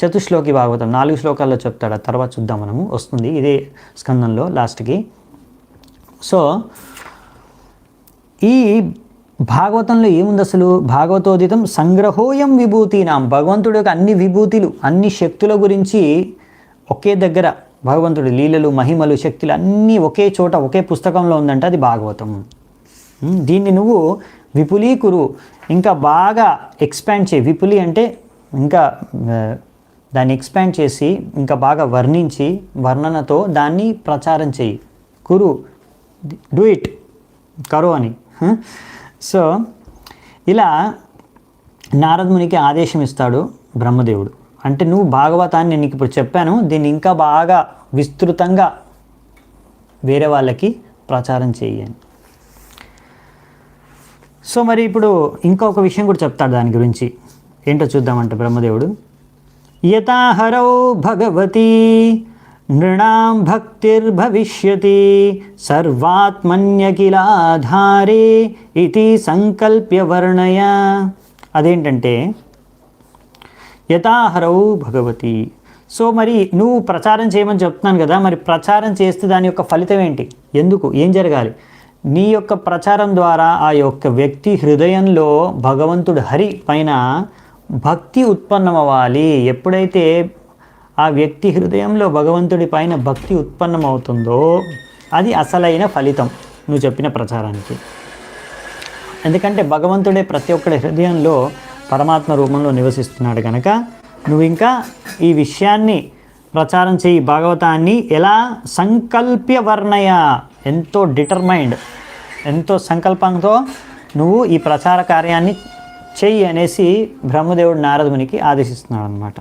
చతుశ్లోకి భాగవతం 4 శ్లోకాల్లో చెప్తాడు. ఆ తర్వాత చూద్దాం, మనము వస్తుంది ఇదే స్కందంలో లాస్ట్కి. సో ఈ భాగవతంలో ఏముంది అసలు? భాగవతోదితం సంగ్రహోయం విభూతీనాం, భగవంతుడి యొక్క అన్ని విభూతులు అన్ని శక్తుల గురించి ఒకే దగ్గర, భగవంతుడి లీలలు మహిమలు శక్తులు అన్నీ ఒకే చోట ఒకే పుస్తకంలో ఉందంటే అది భాగవతం. దీన్ని నువ్వు విపులీకురు, ఇంకా బాగా ఎక్స్పాండ్ చేయి. విపులి అంటే ఇంకా దాన్ని ఎక్స్పాండ్ చేసి ఇంకా బాగా వర్ణించి వర్ణనతో దాన్ని ప్రచారం చేయి. కురు, డూ ఇట్, కరో అని. సో ఇలా నారదమునికి ఆదేశం ఇస్తాడు బ్రహ్మదేవుడు. అంటే నువ్వు భాగవతాన్ని నేను ఇప్పుడు చెప్పాను, దీన్ని ఇంకా బాగా విస్తృతంగా వేరే వాళ్ళకి ప్రచారం చేయని. సో మరి ఇప్పుడు ఇంకొక విషయం కూడా చెప్తాడు దాని గురించి. ఏంటో చూద్దామంటే బ్రహ్మదేవుడు. యథాహరౌ భగవతి నృణాం భక్తిర్భవిష్యతి సర్వాత్మన్యకిలాధారే ఇతి సంకల్ప్య వర్ణయ. అదేంటంటే యథాహరౌ భగవతి. సో మరి నువ్వు ప్రచారం చేయమని చెప్తున్నాను కదా, మరి ప్రచారం చేస్తే దాని యొక్క ఫలితం ఏంటి, ఎందుకు, ఏం జరగాలి? నీ యొక్క ప్రచారం ద్వారా ఆ యొక్క వ్యక్తి హృదయంలో భగవంతుడు హరి పైన భక్తి ఉత్పన్నమవ్వాలి. ఎప్పుడైతే ఆ వ్యక్తి హృదయంలో భగవంతుడి పైన భక్తి ఉత్పన్నమవుతుందో అది అసలైన ఫలితం నువ్వు చెప్పిన ప్రచారానికి. ఎందుకంటే భగవంతుడే ప్రతి ఒక్కడి హృదయంలో పరమాత్మ రూపంలో నివసిస్తున్నాడు కనుక నువ్వు ఇంకా ఈ విషయాన్ని ప్రచారం చేయి. భాగవతాన్ని ఎలా? సంకల్ప్య వర్ణయ, ఎంతో డిటర్మైండ్, ఎంతో సంకల్పంతో నువ్వు ఈ ప్రచార కార్యాన్ని చెయ్యి అనేసి బ్రహ్మదేవుడు నారదునికి ఆదేశిస్తున్నాడు అనమాట.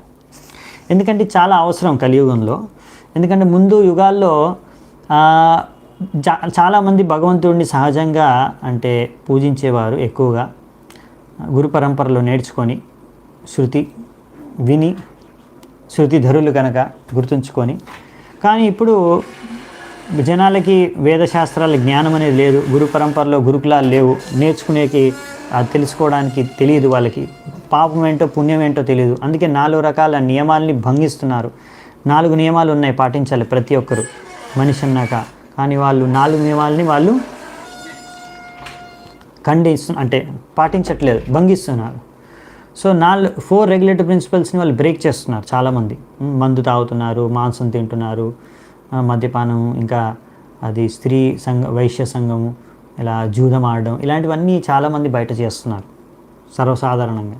ఎందుకంటే చాలా అవసరం కలియుగంలో. ఎందుకంటే ముందు యుగాల్లో చాలామంది భగవంతుడిని సహజంగా అంటే పూజించేవారు ఎక్కువగా, గురు పరంపరలో నేర్చుకొని శృతి విని శృతిధరులు కనుక గుర్తుంచుకొని. కానీ ఇప్పుడు జనాలకి వేదశాస్త్రాల జ్ఞానం అనేది లేదు, గురు పరంపరలో గురుకులాలు లేవు, నేర్చుకునేకి అది తెలుసుకోవడానికి తెలియదు, వాళ్ళకి పాపం ఏంటో పుణ్యం ఏంటో తెలియదు. అందుకే 4 రకాల నియమాల్ని భంగిస్తున్నారు. 4 నియమాలు ఉన్నాయి, పాటించాలి ప్రతి ఒక్కరు మనిషి అన్నాక. కానీ వాళ్ళు 4 నియమాలని వాళ్ళు అంటే పాటించట్లేదు, భంగిస్తున్నారు. సో 4 రెగ్యులేటరీ ప్రిన్సిపల్స్ని వాళ్ళు బ్రేక్ చేస్తున్నారు చాలామంది. మందు తాగుతున్నారు, మాంసం తింటున్నారు, మద్యపానం, ఇంకా అది స్త్రీ వైశ్య సంఘము, ఇలా జూదం ఆడడం, ఇలాంటివన్నీ చాలామంది బయట చేస్తున్నారు సర్వసాధారణంగా.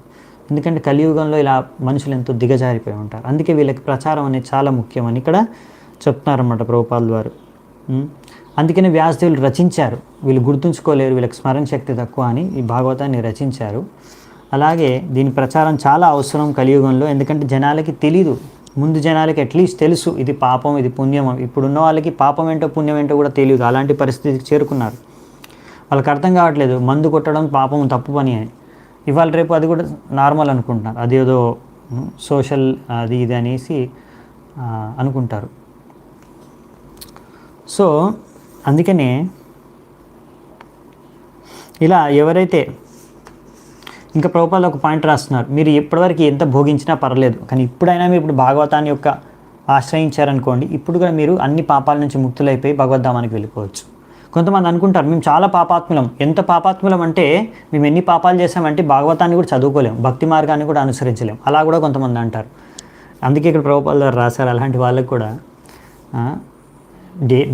ఎందుకంటే కలియుగంలో ఇలా మనుషులు ఎంతో దిగజారిపోయి ఉంటారు. అందుకే వీళ్ళకి ప్రచారం అనేది చాలా ముఖ్యమని ఇక్కడ చెప్తున్నారన్నమాట ప్రభుపాదుల వారు. అందుకనే వ్యాసదేవులు రచించారు. వీళ్ళు గుర్తుంచుకోలేరు, వీళ్ళకి స్మరణ శక్తి తక్కువ అని ఈ భాగవతాన్ని రచించారు. అలాగే దీని ప్రచారం చాలా అవసరం కలియుగంలో. ఎందుకంటే జనాలకి తెలీదు, ముందు జనాలకి అట్లీస్ట్ తెలుసు ఇది పాపం ఇది పుణ్యం. ఇప్పుడున్న వాళ్ళకి పాపం ఏంటో పుణ్యం ఏంటో కూడా తెలియదు, అలాంటి పరిస్థితికి చేరుకున్నారు. వాళ్ళకి అర్థం కావట్లేదు మందు కొట్టడం పాపం తప్పు పని అని. ఇవాళ రేపు అది కూడా నార్మల్ అనుకుంటున్నారు, అదేదో సోషల్ అది ఇది అనేసి అనుకుంటారు. సో అందుకనే ఇలా ఎవరైతే ఇంకా ప్రభుపాదులు ఒక పాయింట్ రాస్తున్నారు, మీరు ఎప్పటివరకు ఎంత భోగించినా పర్లేదు, కానీ ఇప్పుడైనా మీరు ఇప్పుడు భాగవతాన్ని యొక్క ఆశ్రయించారనుకోండి, ఇప్పుడు కూడా మీరు అన్ని పాపాల నుంచి ముక్తులైపోయి భగవద్ధామానికి వెళ్ళిపోవచ్చు. కొంతమంది అనుకుంటారు మేము చాలా పాపాత్ములం. ఎంత పాపాత్ములం అంటే మేము ఎన్ని పాపాలు చేసామంటే భాగవతాన్ని కూడా చదువుకోలేము, భక్తి మార్గాన్ని కూడా అనుసరించలేము, అలా కూడా కొంతమంది అంటారు. అందుకే ఇక్కడ ప్రభుపాదులు రాశారు అలాంటి వాళ్ళకి కూడా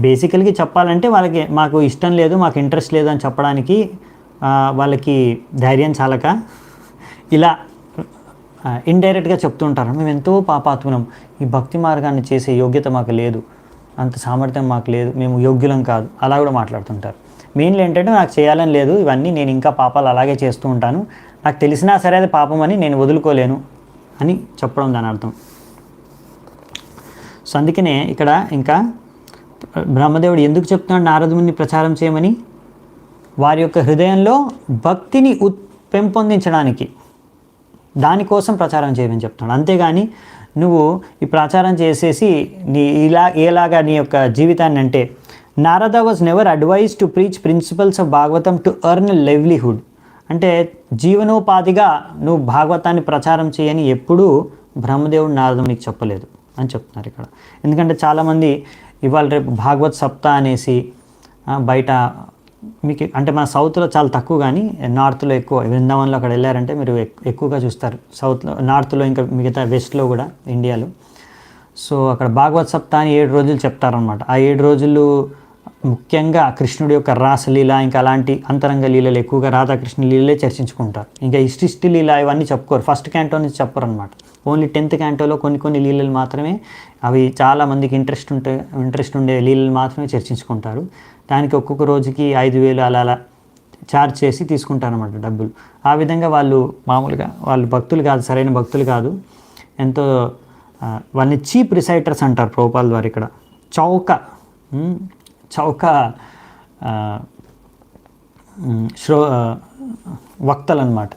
బేసికల్గా చెప్పాలంటే వాళ్ళకి మాకు ఇష్టం లేదు, మాకు ఇంట్రెస్ట్ లేదు అని చెప్పడానికి వాళ్ళకి ధైర్యం చాలక ఇలా ఇండైరెక్ట్గా చెప్తుంటారు, మేము ఎంతో పాపాత్ములం, ఈ భక్తి మార్గాన్ని చేసే యోగ్యత మాకు లేదు, అంత సామర్థ్యం మాకు లేదు, మేము యోగ్యులం కాదు, అలా కూడా మాట్లాడుతుంటారు. మెయిన్లీ ఏంటంటే నాకు చేయాలని లేదు ఇవన్నీ, నేను ఇంకా పాపాలు అలాగే చేస్తూ ఉంటాను, నాకు తెలిసినా సరే అది పాపం అని నేను వదులుకోలేను అని చెప్పడం దాని అర్థం. సో అందుకనే ఇక్కడ ఇంకా బ్రహ్మదేవుడు ఎందుకు చెప్తున్నాడు నారదుని ప్రచారం చేయమని, వారి యొక్క హృదయంలో భక్తిని పెంపొందించడానికి, దానికోసం ప్రచారం చేయమని చెప్తున్నాడు. అంతేగాని నువ్వు ఈ ప్రచారం చేసేసి ఎలాగా నీ యొక్క జీవితాన్ని అంటే, Narada was never advise to preach principles of Bhagavatam to earn livelihood. అంటే జీవనోపాధిగా నువ్వు భాగవతాన్ని ప్రచారం చేయని ఎప్పుడూ బ్రహ్మదేవుడు నారదునికి చెప్పలేదు అని చెప్తున్నారు ఇక్కడ. ఎందుకంటే చాలామంది ఇవాళ రేపు భాగవత్ సప్తా అనేసి బయట మీకు అంటే మన సౌత్లో చాలా తక్కువ, కానీ నార్త్లో ఎక్కువ, బృందావన్లో అక్కడ వెళ్ళారంటే మీరు ఎక్కువగా చూస్తారు. సౌత్లో, నార్త్లో, ఇంకా మిగతా వెస్ట్లో కూడా ఇండియాలో. సో అక్కడ భాగవత్ సప్తా అని 7 రోజులు చెప్తారనమాట. ఆ 7 రోజులు ముఖ్యంగా కృష్ణుడి యొక్క రాసలీల, ఇంకా అలాంటి అంతరంగ లీలలు, ఎక్కువగా రాధాకృష్ణ లీలలే చర్చించుకుంటారు. ఇంకా ఇష్టి లీల ఇవన్నీ చెప్పుకోరు, ఫస్ట్ క్యాంటో నుంచి చెప్పరు అనమాట. ఓన్లీ 10th క్యాంటోలో కొన్ని లీలలు మాత్రమే, అవి చాలామందికి ఇంట్రెస్ట్ ఉండే లీలలు మాత్రమే చర్చించుకుంటారు. దానికి ఒక్కొక్క రోజుకి 5,000 అలా ఛార్జ్ చేసి తీసుకుంటారు అన్నమాట డబ్బులు. ఆ విధంగా వాళ్ళు మామూలుగా వాళ్ళు భక్తులు కాదు, సరైన భక్తులు కాదు, ఎంతో వాళ్ళని చీప్ రిసైటర్స్ అంటారు ప్రభుపాదుల వారు ఇక్కడ. చౌక వక్తలు అన్నమాట.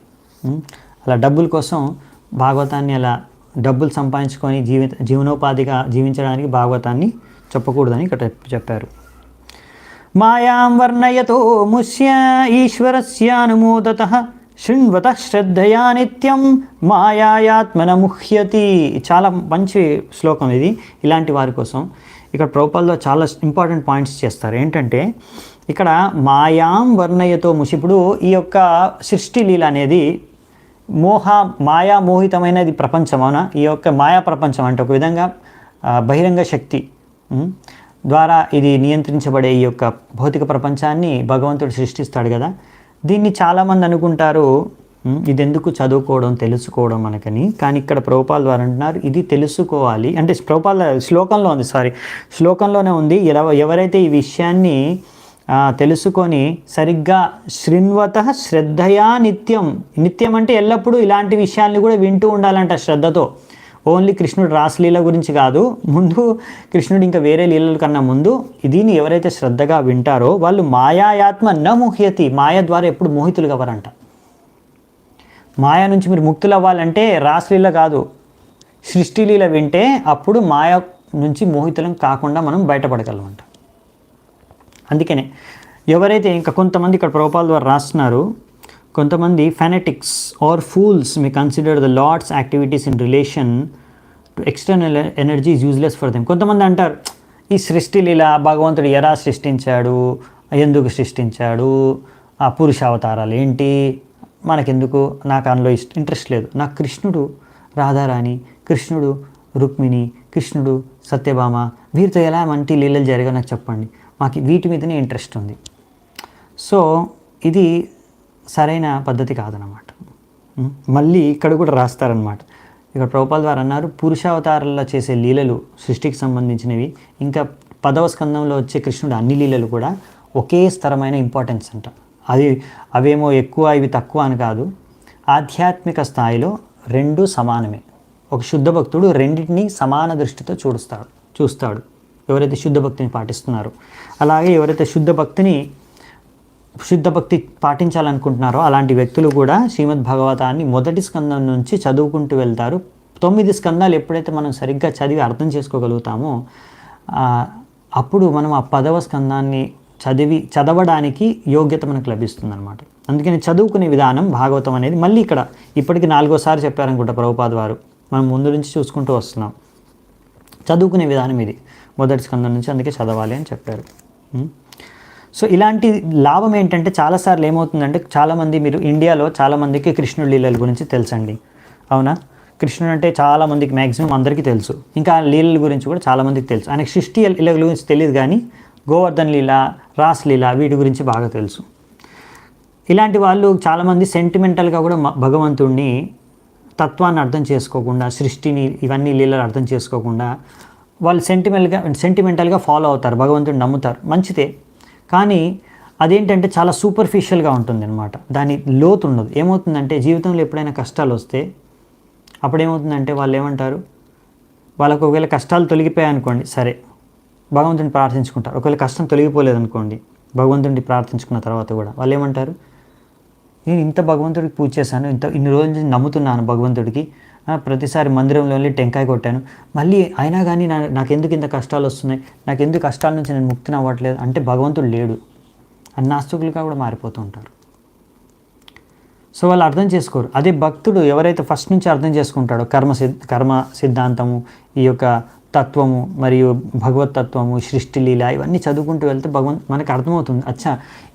అలా డబ్బుల కోసం భాగవతాన్ని అలా డబ్బులు సంపాదించుకొని జీవనోపాధిగా జీవించడానికి భాగవతాన్ని చెప్పకూడదని ఇక్కడ చెప్పారు. మాయాం వర్ణయతో ముష్య ఈశ్వరస్యానుమోదతః శృణ్వతః శ్రద్ధయా నిత్యం మాయాయాత్మన ముహ్యతి. చాలా మంచి శ్లోకం ఇది ఇలాంటి వారి కోసం. ఇక్కడ ప్రభుపాదులో చాలా ఇంపార్టెంట్ పాయింట్స్ చేస్తారు. ఏంటంటే ఇక్కడ మాయాం వర్ణయతో ముష్య, ఇప్పుడు ఈ యొక్క సృష్టి లీల అనేది మాయామోహితమైనది ప్రపంచం, అవునా? ఈ యొక్క మాయా ప్రపంచం అంటే ఒక విధంగా బహిరంగ శక్తి ద్వారా ఇది నియంత్రించబడే ఈ యొక్క భౌతిక ప్రపంచాన్ని భగవంతుడు సృష్టిస్తాడు కదా. దీన్ని చాలామంది అనుకుంటారు ఇది ఎందుకు చదువుకోవడం తెలుసుకోవడం మనకని. కానీ ఇక్కడ ప్రభుపాదుల వారు అంటున్నారు ఇది తెలుసుకోవాలి అంటే, ప్రభుపాదుల శ్లోకంలోనే ఉంది, ఎవరైతే ఈ విషయాన్ని తెలుసుకొని సరిగ్గా శృణ్వత శ్రద్ధయా నిత్యం, నిత్యం అంటే ఎల్లప్పుడూ ఇలాంటి విషయాల్ని కూడా వింటూ ఉండాలంట శ్రద్ధతో. ఓన్లీ కృష్ణుడు రాసలీల గురించి కాదు, ముందు కృష్ణుడు ఇంకా వేరే లీలల కన్నా ముందు దీన్ని ఎవరైతే శ్రద్ధగా వింటారో వాళ్ళు మాయాయాత్మ న ముహ్యతి, మాయ ద్వారా ఎప్పుడు మోహితులు కావరంట. మాయ నుంచి మీరు ముక్తులు అవ్వాలంటే రాసలీల కాదు, సృష్టిలీల వింటే అప్పుడు మాయ నుంచి మోహితులం కాకుండా మనం బయటపడగలమంట. అందుకనే ఎవరైతే ఇంకా కొంతమంది ఇక్కడ ప్రభుపాదుల ద్వారా రాస్తున్నారు, కొంతమంది fanatics or fools may consider the lord's activities in relation to external energy is useless for them. కొంతమంది అంటారు ఈ సృష్టి లీల భగవంతుడు ఎలా సృష్టించాడు, ఎందుకు సృష్టించాడు, ఆ పురుషావతారాలు ఏంటి, మనకెందుకు, నాకు అందులో ఇంట్రెస్ట్ లేదు, నాకు కృష్ణుడు రాధారాణి, కృష్ణుడు రుక్మిణి, కృష్ణుడు సత్యభామ, వీరితో ఎలా మంచి లీలలు జరిగా నాకు చెప్పండి, మాకు వీటి మీదనే ఇంట్రెస్ట్ ఉంది. సో ఇది సరైన పద్ధతి కాదనమాట. మళ్ళీ ఇక్కడ కూడా రాస్తారనమాట. ఇక్కడ ప్రభుపాదుల వారు అన్నారు, పురుషావతారాల్లో చేసే లీలలు సృష్టికి సంబంధించినవి, ఇంకా 10వ స్కందంలో వచ్చే కృష్ణుడు అన్ని లీలలు కూడా ఒకే స్థిరమైన ఇంపార్టెన్స్ అంట. అవేమో ఎక్కువ ఇవి తక్కువ అని కాదు, ఆధ్యాత్మిక స్థాయిలో రెండు సమానమే. ఒక శుద్ధ భక్తుడు రెండింటినీ సమాన దృష్టితో చూస్తాడు ఎవరైతే శుద్ధ భక్తిని పాటిస్తున్నారో. అలాగే ఎవరైతే శుద్ధ భక్తి పాటించాలనుకుంటున్నారో అలాంటి వ్యక్తులు కూడా శ్రీమద్ భాగవతాన్ని మొదటి స్కందం నుంచి చదువుకుంటూ వెళ్తారు. 9 స్కందాలు ఎప్పుడైతే మనం సరిగ్గా చదివి అర్థం చేసుకోగలుగుతామో అప్పుడు మనం ఆ 10వ స్కందాన్ని చదవడానికి యోగ్యత మనకు లభిస్తుంది అనమాట. అందుకని చదువుకునే విధానం భాగవతం అనేది మళ్ళీ ఇక్కడ ఇప్పటికి 4వసారి చెప్పారనుకుంటా ప్రభుపాద వారు, మనం ముందు నుంచి చూసుకుంటూ వస్తున్నాం. చదువుకునే విధానం ఇది మొదటి స్కందం నుంచి, అందుకే చదవాలి అని చెప్పారు. సో ఇలాంటి లాభం ఏంటంటే చాలాసార్లు ఏమవుతుందంటే చాలామంది, మీరు ఇండియాలో చాలామందికి కృష్ణుడి లీలల గురించి తెలుసండి, అవునా? కృష్ణుడు అంటే చాలామందికి మ్యాక్సిమం అందరికీ తెలుసు. ఇంకా లీలల గురించి కూడా చాలామందికి తెలుసు. ఆయనకి సృష్టి లీలల గురించి తెలియదు, కానీ గోవర్ధన్ లీల, రాస్ లీల వీటి గురించి బాగా తెలుసు. ఇలాంటి వాళ్ళు చాలామంది సెంటిమెంటల్గా కూడా భగవంతుడిని తత్వాన్ని అర్థం చేసుకోకుండా, సృష్టిని ఇవన్నీ లీలలు అర్థం చేసుకోకుండా వాళ్ళు సెంటిమెంటల్గా ఫాలో అవుతారు, భగవంతుడిని నమ్ముతారు, మంచిదే. కానీ అదేంటంటే చాలా సూపర్ఫిషియల్గా ఉంటుంది అనమాట, దాని లోతు ఉండదు. ఏమవుతుందంటే జీవితంలో ఎప్పుడైనా కష్టాలు వస్తే అప్పుడు ఏమవుతుందంటే వాళ్ళు ఏమంటారు, వాళ్ళకు ఒకవేళ కష్టాలు తొలగిపోయాయనుకోండి, సరే భగవంతుడిని ప్రార్థించుకుంటారు. ఒకవేళ కష్టం తొలగిపోలేదనుకోండి, భగవంతుడిని ప్రార్థించుకున్న తర్వాత కూడా వాళ్ళు ఏమంటారు, నేను ఇంత భగవంతుడికి పూజ చేశాను, ఇన్ని రోజుల నుంచి నమ్ముతున్నాను భగవంతుడికి, ప్రతిసారి మందిరంలో వెళ్ళి టెంకాయ కొట్టాను, మళ్ళీ అయినా కానీ నాకెందుకు ఇంత కష్టాలు వస్తున్నాయి, నాకెందుకు కష్టాల నుంచి నేను ముక్తిని అవ్వట్లేదు అంటే భగవంతుడు లేడు అని నాస్తికులుగా కూడా మారిపోతూ ఉంటారు. సో వాళ్ళు అర్థం చేసుకోరు. అదే భక్తుడు ఎవరైతే ఫస్ట్ నుంచి అర్థం చేసుకుంటాడో కర్మ సిద్ధాంతము, ఈ యొక్క తత్వము మరియు భగవతత్వము, సృష్టి లీల ఇవన్నీ చదువుకుంటూ వెళ్తే మనకు అర్థమవుతుంది, అచ్చా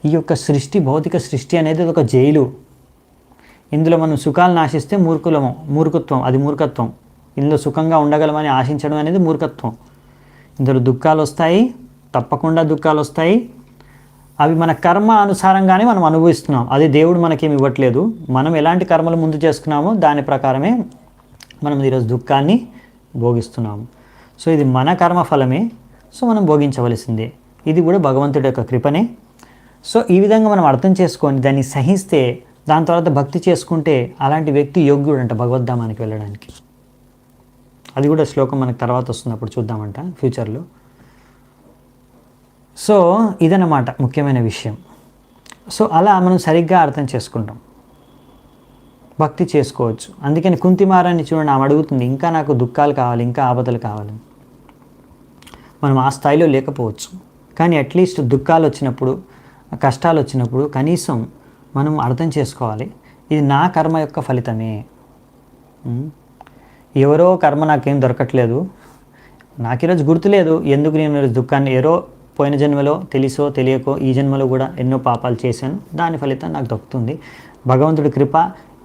ఈ యొక్క సృష్టి, భౌతిక సృష్టి అనేది ఒక జైలు, ఇందులో మనం సుఖాలను ఆశిస్తే మూర్ఖత్వం, అది మూర్ఖత్వం. ఇందులో సుఖంగా ఉండగలమని ఆశించడం అనేది మూర్ఖత్వం. ఇందులో దుఃఖాలు వస్తాయి, తప్పకుండా దుఃఖాలు వస్తాయి, అవి మన కర్మ అనుసారంగానే మనం అనుభవిస్తున్నాం, అది దేవుడు మనకేమి ఇవ్వట్లేదు. మనం ఎలాంటి కర్మలు ముందు చేసుకున్నామో దాని ప్రకారమే మనం ఈరోజు దుఃఖాన్ని భోగిస్తున్నాము. సో ఇది మన కర్మ ఫలమే, సో మనం భోగించవలసిందే. ఇది కూడా భగవంతుడి యొక్క కృపనే. సో ఈ విధంగా మనం అర్థం చేసుకొని దాన్ని సహిస్తే, దాని తర్వాత భక్తి చేసుకుంటే అలాంటి వ్యక్తి యోగ్యుడు అంట భగవద్ధామానికి వెళ్ళడానికి. అది కూడా శ్లోకం మనకు తర్వాత వస్తుంది, అప్పుడు చూద్దామంట ఫ్యూచర్లో. సో ఇదన్నమాట ముఖ్యమైన విషయం. సో అలా మనం సరిగ్గా అర్థం చేసుకుంటాం, భక్తి చేసుకోవచ్చు. అందుకని కుంతిమారాన్ని చూడండి, ఆమె అడుగుతుంది, ఇంకా నాకు దుఃఖాలు కావాలి, ఇంకా ఆపదలు కావాలి. మనం ఆ స్థాయిలో లేకపోవచ్చు, కానీ అట్లీస్ట్ దుఃఖాలు వచ్చినప్పుడు, కష్టాలు వచ్చినప్పుడు కనీసం మనం అర్థం చేసుకోవాలి, ఇది నా కర్మ యొక్క ఫలితమే. ఎవరో కర్మ నాకేం దొరకట్లేదు, నాకు ఈరోజు గుర్తులేదు ఎందుకు నేను దుఃఖాన్ని, పోయిన జన్మలో తెలిసో తెలియకో ఈ జన్మలో కూడా ఎన్నో పాపాలు చేశాను, దాని ఫలితం నాకు దొరుకుతుంది. భగవంతుడి కృప,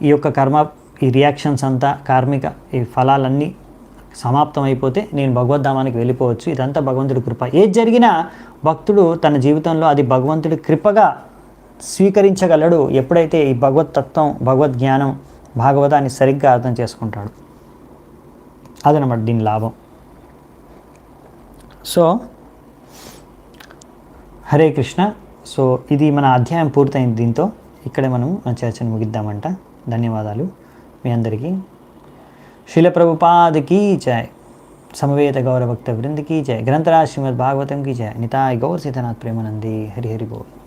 ఈ యొక్క కర్మ, ఈ రియాక్షన్స్ అంతా, కార్మిక ఈ ఫలాలన్నీ సమాప్తం అయిపోతే నేను భగవద్ధామానికి వెళ్ళిపోవచ్చు. ఇదంతా భగవంతుడి కృప. ఏది జరిగినా భక్తుడు తన జీవితంలో అది భగవంతుడి కృపగా స్వీకరించగలడు ఎప్పుడైతే ఈ భగవతత్వం, భగవద్జ్ఞానం, భాగవతాన్ని సరిగ్గా అర్థం చేసుకుంటాడు. అదనమాట దీని లాభం. సో హరే కృష్ణ. సో ఇది మన అధ్యాయం పూర్తయింది. దీంతో ఇక్కడే మనం మన చర్చను ముగిద్దామంట. ధన్యవాదాలు మీ అందరికీ. శిల ప్రభుపాదకి జయ. సమవేత గౌరభక్త వృందకి జయ. గ్రంథరాజ్ శ్రీమద్ భాగవతం की जय. निताय गौर सीतानाथ प्रेमानंदी. हरि हरि बोल.